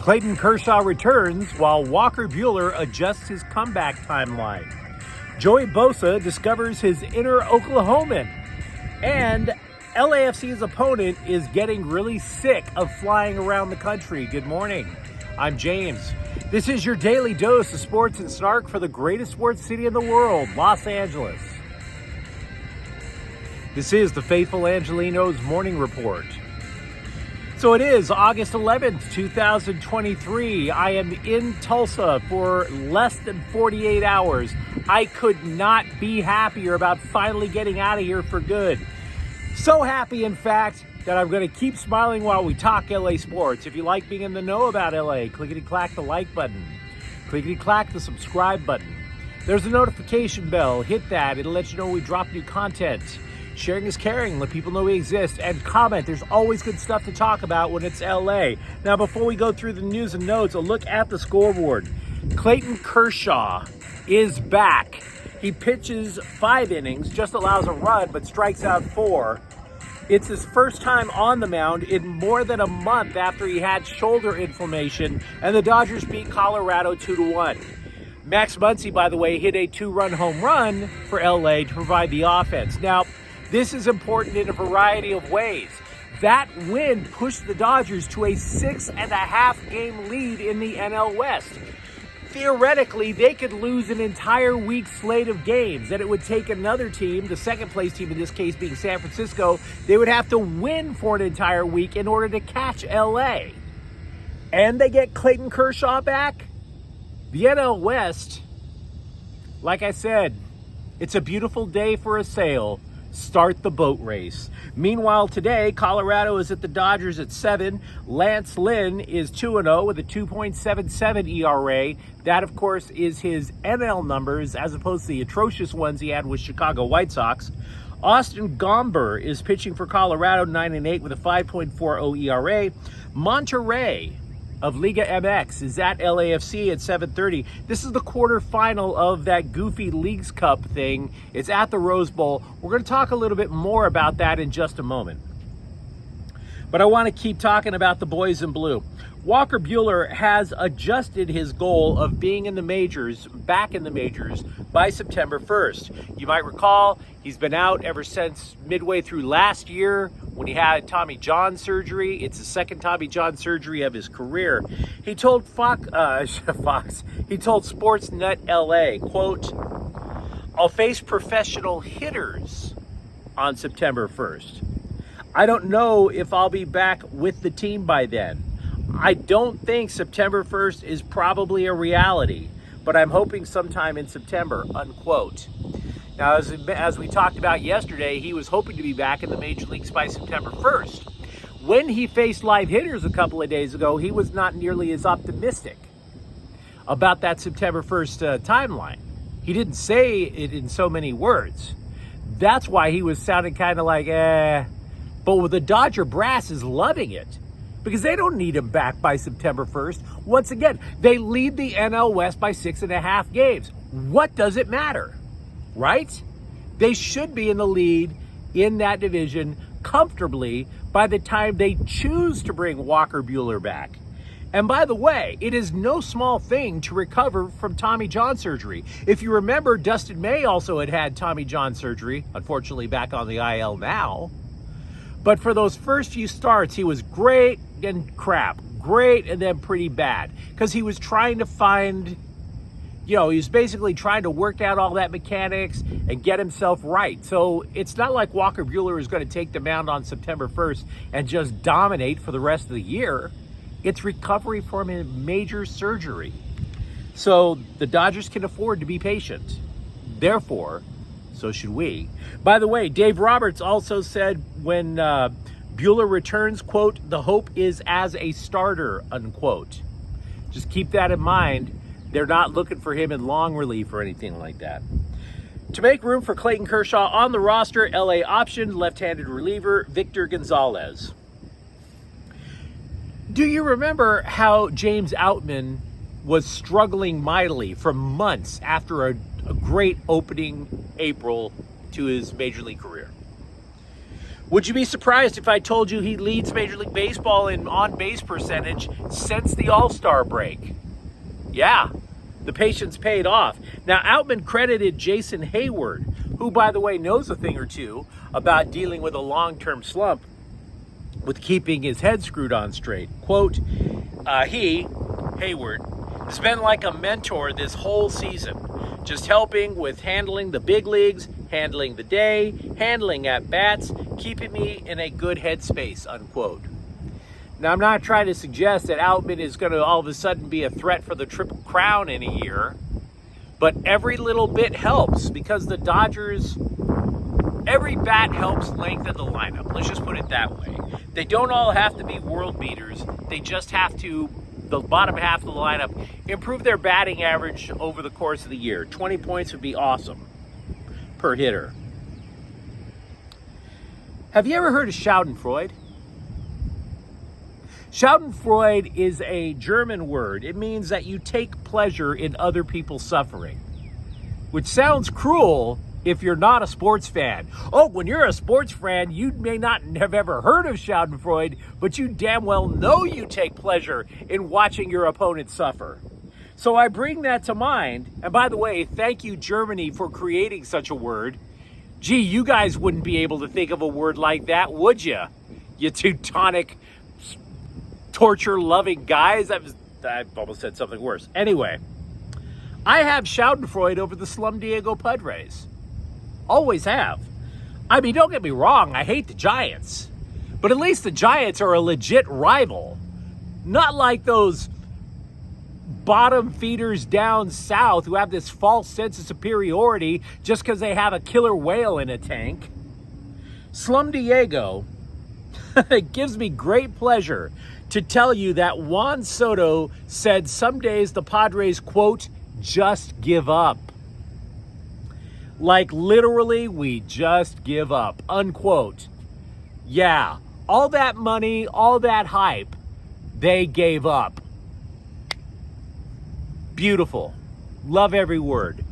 Clayton Kershaw returns while Walker Buehler adjusts his comeback timeline. Joey Bosa discovers his inner Oklahoman. And LAFC's opponent is getting really sick of flying around the country. Good morning. I'm James. This is your daily dose of sports and snark for the greatest sports city in the world, Los Angeles. This is the faithful Angelenos Morning Report. So it is August 11th, 2023. I am in Tulsa for less than 48 hours. I could not be happier about finally getting out of here for good. So happy, in fact, that I'm going to keep smiling while we talk LA sports. If you like being in the know about LA, clickety-clack the like button. Clickety-clack the subscribe button. There's a notification bell. Hit that. It'll let you know when we drop new content. Sharing is caring. Let people know we exist. And comment. There's always good stuff to talk about when it's LA. Now, before we go through the news and notes, a look at the scoreboard. Clayton Kershaw is back. He pitches 5 innings, just allows a run, but strikes out 4. It's his first time on the mound in more than a month after he had shoulder inflammation, and the Dodgers beat Colorado 2-1. Max Muncy, by the way, hit a 2-run home run for LA to provide the offense. Now, this is important in a variety of ways. That win pushed the Dodgers to a 6.5 game lead in the NL West. Theoretically, they could lose an entire week's slate of games, and it would take another team, the second place team in this case being San Francisco, they would have to win for an entire week in order to catch LA. And they get Clayton Kershaw back. The NL West, like I said, it's a beautiful day for a sail. Start the boat race. Meanwhile, today, Colorado is at the Dodgers at 7. Lance Lynn is 2-0 with a 2.77 ERA. That, of course, is his NL numbers as opposed to the atrocious ones he had with Chicago White Sox. Austin Gomber is pitching for Colorado, 9-8 with a 5.40 ERA. Monterrey of Liga MX is at LAFC at 7:30. This is the quarterfinal of that goofy Leagues Cup thing. It's at the Rose Bowl. We're going to talk a little bit more about that in just a moment. But I want to keep talking about the boys in blue. Walker Buehler has adjusted his goal of being in the majors, back in the majors, by September 1st. You might recall he's been out ever since midway through last year when he had Tommy John surgery. It's the second Tommy John surgery of his career. He told Fox, he told Sportsnet LA, quote, "I'll face professional hitters on September 1st. I don't know if I'll be back with the team by then. I don't think September 1st is probably a reality, but I'm hoping sometime in September," unquote. Now, as we talked about yesterday, he was hoping to be back in the major leagues by September 1st. When he faced live hitters a couple of days ago, he was not nearly as optimistic about that September 1st timeline. He didn't say it in so many words. That's why he was sounding kind of like, But the Dodger brass is loving it because they don't need him back by September 1st. Once again, they lead the NL West by 6.5 games. What does it matter, right? They should be in the lead in that division comfortably by the time they choose to bring Walker Buehler back. And by the way, it is no small thing to recover from Tommy John surgery. If you remember, Dustin May also had Tommy John surgery, unfortunately back on the IL now. But for those first few starts, he was great and crap, great and then pretty bad. Because he was trying to find, he was basically trying to work out all that mechanics and get himself right. So it's not like Walker Buehler is going to take the mound on September 1st and just dominate for the rest of the year. It's recovery from a major surgery. So the Dodgers can afford to be patient. Therefore, so should we. By the way, Dave Roberts also said when Buehler returns, quote, "the hope is as a starter," unquote. Just keep that in mind. They're not looking for him in long relief or anything like that. To make room for Clayton Kershaw on the roster, LA optioned left-handed reliever Victor Gonzalez. Do you remember how James Outman was struggling mightily for months after a great opening April to his major league career? Would you be surprised if I told you he leads Major League Baseball in on-base percentage since the All-Star break? Yeah, the patience paid off. Now, Outman credited Jason Hayward, who, by the way, knows a thing or two about dealing with a long-term slump, with keeping his head screwed on straight. Quote, Hayward, has been like a mentor this whole season, just helping with handling the big leagues, handling the day, handling at-bats, keeping me in a good headspace, unquote. Now, I'm not trying to suggest that Outman is going to all of a sudden be a threat for the Triple Crown in a year, but every little bit helps because the Dodgers, every bat helps lengthen the lineup. Let's just put it that way. They don't all have to be world beaters. They just have to, the bottom half of the lineup, improve their batting average over the course of the year. 20 points would be awesome per hitter. Have you ever heard of Schadenfreude? Schadenfreude is a German word. It means that you take pleasure in other people's suffering, which sounds cruel if you're not a sports fan. Oh, when you're a sports fan, you may not have ever heard of Schadenfreude, but you damn well know you take pleasure in watching your opponent suffer. So I bring that to mind. And by the way, thank you, Germany, for creating such a word. Gee, you guys wouldn't be able to think of a word like that, would you? You Teutonic, torture-loving guys. I almost said something worse. Anyway, I have Schadenfreude over the Slum Diego Padres. Always have. I mean, don't get me wrong, I hate the Giants. But at least the Giants are a legit rival. Not like those bottom feeders down south who have this false sense of superiority just because they have a killer whale in a tank. Slum Diego, it gives me great pleasure to tell you that Juan Soto said some days the Padres, quote, just give up. Like literally, we just give up, unquote. Yeah, all that money, all that hype, they gave up. Beautiful. Love every word.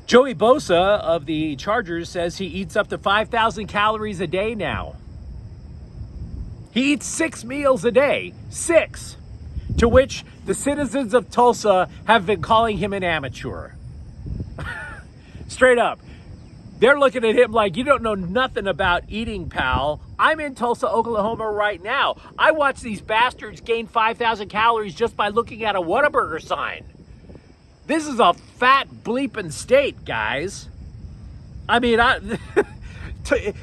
Joey Bosa of the Chargers says he eats up to 5,000 calories a day now. He eats 6 meals a day. 6. To which the citizens of Tulsa have been calling him an amateur. Straight up. They're looking at him like, you don't know nothing about eating, pal. I'm in Tulsa, Oklahoma right now. I watch these bastards gain 5,000 calories just by looking at a Whataburger sign. This is a fat bleeping state, guys. I mean,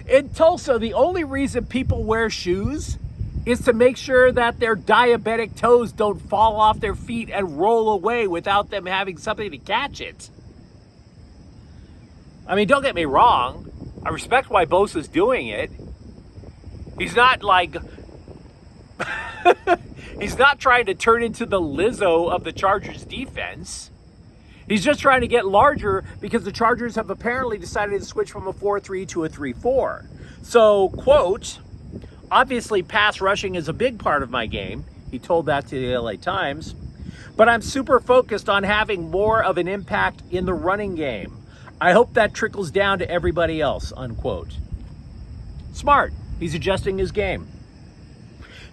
in Tulsa, the only reason people wear shoes is to make sure that their diabetic toes don't fall off their feet and roll away without them having something to catch it. I mean, don't get me wrong. I respect why Bosa's doing it. He's not like... he's not trying to turn into the Lizzo of the Chargers defense. He's just trying to get larger because the Chargers have apparently decided to switch from a 4-3 to a 3-4. So, quote, obviously pass rushing is a big part of my game. He told that to the LA Times. But I'm super focused on having more of an impact in the running game. I hope that trickles down to everybody else, unquote. Smart. He's adjusting his game.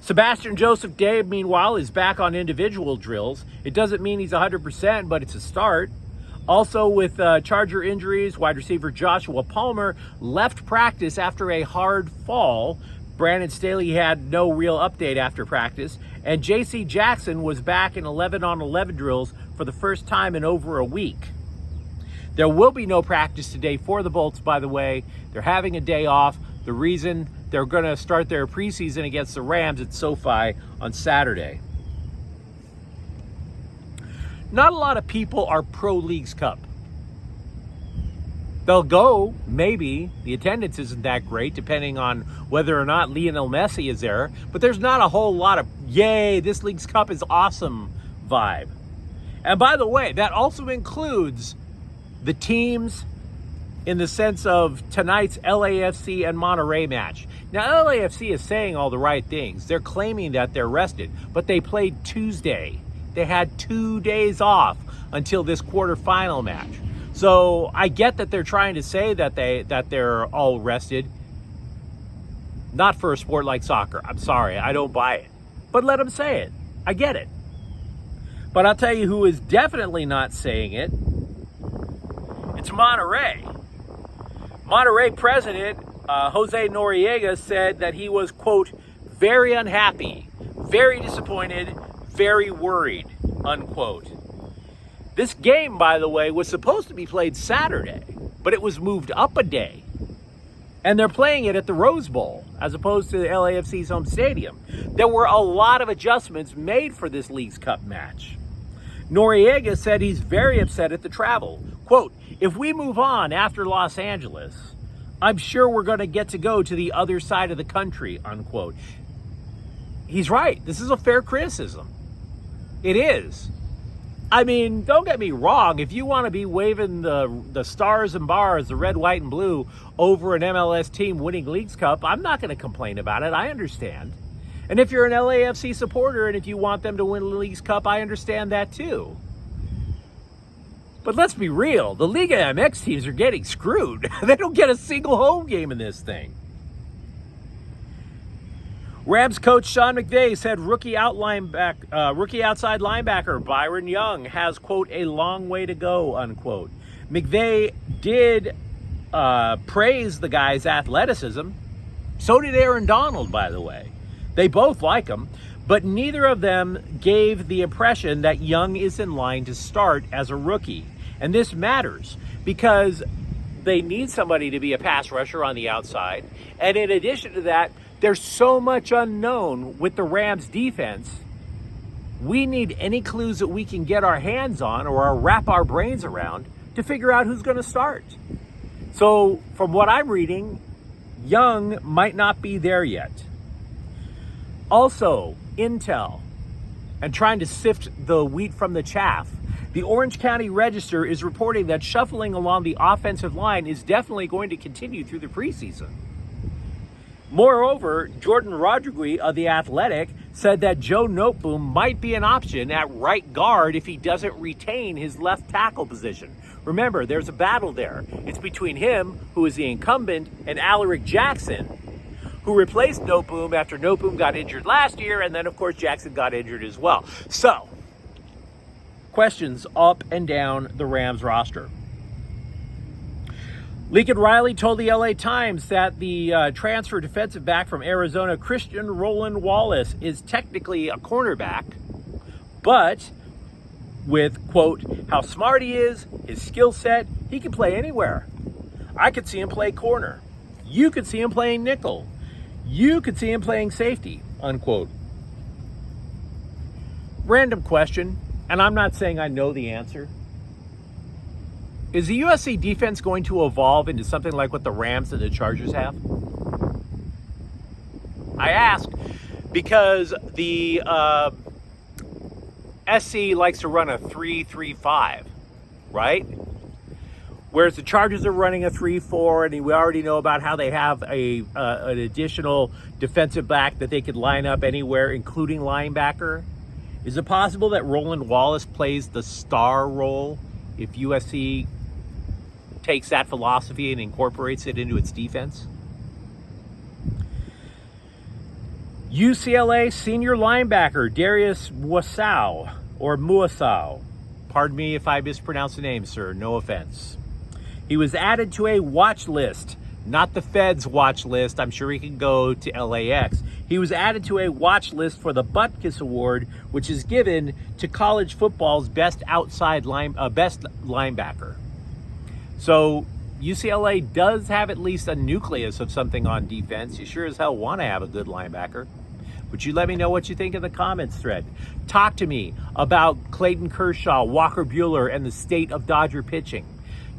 Sebastian Joseph Day, meanwhile, is back on individual drills. It doesn't mean he's 100%, but it's a start. Also, with Charger injuries, wide receiver Joshua Palmer left practice after a hard fall. Brandon Staley had no real update after practice. And J.C. Jackson was back in 11-on-11 drills for the first time in over a week. There will be no practice today for the Bolts, by the way. They're having a day off. The reason they're going to start their preseason against the Rams at SoFi on Saturday. Not a lot of people are pro Leagues Cup. They'll go, maybe. The attendance isn't that great, depending on whether or not Lionel Messi is there. But there's not a whole lot of, yay, this Leagues Cup is awesome vibe. And by the way, that also includes the teams in the sense of tonight's LAFC and Monterrey match. Now, LAFC is saying all the right things. They're claiming that they're rested, but they played Tuesday. They had 2 days off until this quarterfinal match. So I get that they're trying to say that they're all rested. Not for a sport like soccer. I'm sorry, I don't buy it. But let them say it. I get it. But I'll tell you who is definitely not saying it. It's Monterrey. Monterrey president Jose Noriega said that he was, quote, very unhappy, very disappointed, very worried, unquote. This game, by the way, was supposed to be played Saturday, but it was moved up a day. And they're playing it at the Rose Bowl, as opposed to the LAFC's home stadium. There were a lot of adjustments made for this Leagues Cup match. Noriega said he's very upset at the travel. Quote, if we move on after Los Angeles, I'm sure we're going to go to the other side of the country, unquote. He's right. This is a fair criticism. It is. I mean, don't get me wrong. If you want to be waving the stars and bars, the red, white, and blue over an MLS team winning Leagues Cup, I'm not going to complain about it. I understand. And if you're an LAFC supporter and if you want them to win the Leagues Cup, I understand that too. But let's be real. The Liga MX teams are getting screwed. They don't get a single home game in this thing. Rams coach Sean McVay said rookie outside linebacker Byron Young has, quote, a long way to go, unquote. McVay did praise the guy's athleticism. So did Aaron Donald, by the way. They both like him, but neither of them gave the impression that Young is in line to start as a rookie. And this matters because they need somebody to be a pass rusher on the outside. And in addition to that, there's so much unknown with the Rams defense. We need any clues that we can get our hands on or wrap our brains around to figure out who's going to start. So from what I'm reading, Young might not be there yet. Also, intel and trying to sift the wheat from the chaff. The Orange County Register is reporting that shuffling along the offensive line is definitely going to continue through the preseason. Moreover, Jordan Rodriguez of The Athletic said that Joe Noteboom might be an option at right guard if he doesn't retain his left tackle position. Remember, there's a battle there. It's between him, who is the incumbent, and Alaric Jackson, who replaced Noteboom after Noteboom got injured last year, and then, of course, Jackson got injured as well. So, questions up and down the Rams roster. Lincoln Riley told the LA Times that the transfer defensive back from Arizona, Christian Roland Wallace, is technically a cornerback, but with, quote, how smart he is, his skill set, he can play anywhere. I could see him play corner. You could see him playing nickel. You could see him playing safety, unquote. Random question, and I'm not saying I know the answer. Is the USC defense going to evolve into something like what the Rams and the Chargers have? I ask because the SC likes to run a 3-3-5, right? Whereas the Chargers are running a 3-4, and we already know about how they have an additional defensive back that they could line up anywhere, including linebacker. Is it possible that Roland Wallace plays the star role if USC takes that philosophy and incorporates it into its defense? UCLA senior linebacker Darius Muasau. Pardon me if I mispronounce the name, sir. No offense. He was added to a watch list, not the Fed's watch list. I'm sure he can go to LAX. He was added to a watch list for the Butkus Award, which is given to college football's best linebacker. So UCLA does have at least a nucleus of something on defense. You sure as hell want to have a good linebacker. But you let me know what you think in the comments thread. Talk to me about Clayton Kershaw, Walker Buehler, and the state of Dodger pitching.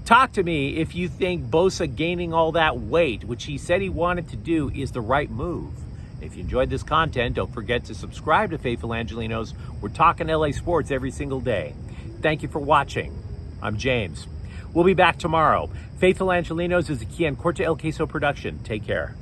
Talk to me if you think Bosa gaining all that weight, which he said he wanted to do, is the right move. If you enjoyed this content, don't forget to subscribe to Faithful Angelenos. We're talking LA sports every single day. Thank you for watching. I'm James. We'll be back tomorrow. Faithful Angelenos is a Kian Corte El Queso production. Take care.